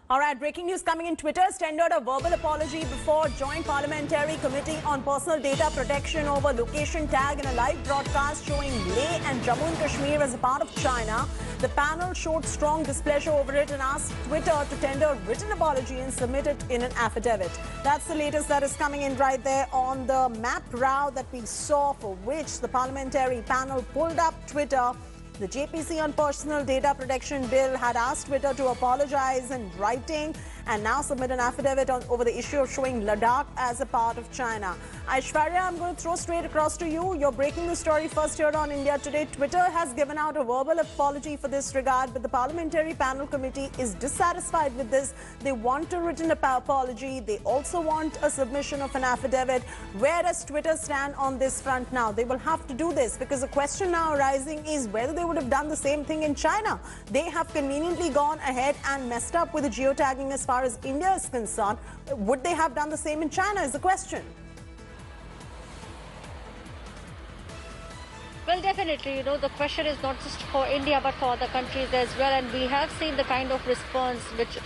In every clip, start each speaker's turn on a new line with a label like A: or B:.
A: All right, breaking news coming in. Twitter has tendered a verbal apology before Joint Parliamentary Committee on Personal Data Protection over location tag in a live broadcast showing Leh and Jammu and Kashmir as a part of China. The panel showed strong displeasure over it and asked Twitter to tender a written apology and submit it in an affidavit. That's the latest that is coming in right there on the map row that we saw, for which the parliamentary panel pulled up Twitter. The JPC on Personal Data Protection Bill had asked Twitter to apologize in writing and now submit an affidavit over the issue of showing Ladakh as a part of China. Aishwarya, I'm going to throw straight across to you. You're breaking the story first here on India Today. Twitter has given out a verbal apology for this regard, but the Parliamentary Panel Committee is dissatisfied with this. They want a written apology. They also want a submission of an affidavit. Where does Twitter stand on this front now? They will have to do this because the question now arising is whether they would have done the same thing in China. They have conveniently gone ahead and messed up with the geotagging as far as India is concerned. Would they have done the same in China is the question.
B: Well, definitely, the question is not just for India but for other countries as well, and we have seen the kind of response which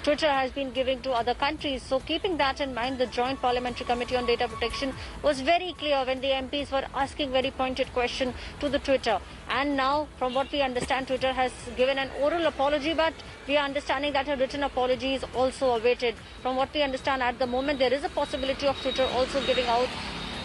B: Twitter has been giving to other countries. So keeping that in mind, the Joint Parliamentary Committee on Data Protection was very clear when the MPs were asking very pointed question to the Twitter. And now, from what we understand, Twitter has given an oral apology, but we are understanding that a written apology is also awaited. From what we understand at the moment, there is a possibility of Twitter also giving out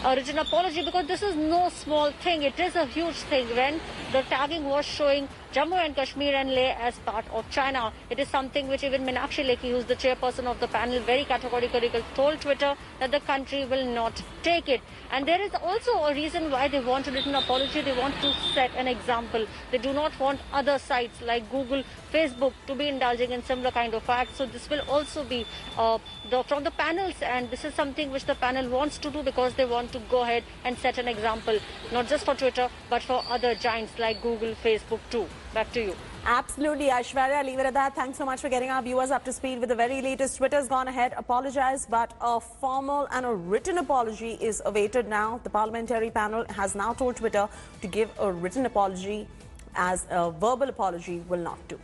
B: a written apology, because this is no small thing. It is a huge thing when the tagging was showing Jammu and Kashmir and Leh as part of China. It is something which even Meenakshi Lekhi, who is the chairperson of the panel, very categorically told Twitter that the country will not take it. And there is also a reason why they want a written apology. They want to set an example. They do not want other sites like Google, Facebook to be indulging in similar kind of acts. So this will also be from the panels, and this is something which the panel wants to do because they want to go ahead and set an example, not just for Twitter but for other giants like Google, Facebook too. Back to you.
A: Absolutely, Aishwarya. I'll leave it at that. Thanks so much for getting our viewers up to speed with the very latest. Twitter's gone ahead, apologized, but a formal and a written apology is awaited now. The parliamentary panel has now told Twitter to give a written apology, as a verbal apology will not do.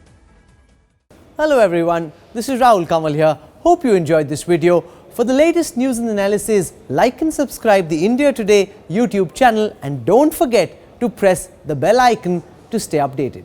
C: Hello everyone, this is Rahul Kamal here. Hope you enjoyed this video. For the latest news and analysis, like and subscribe the India Today YouTube channel, and don't forget to press the bell icon to stay updated.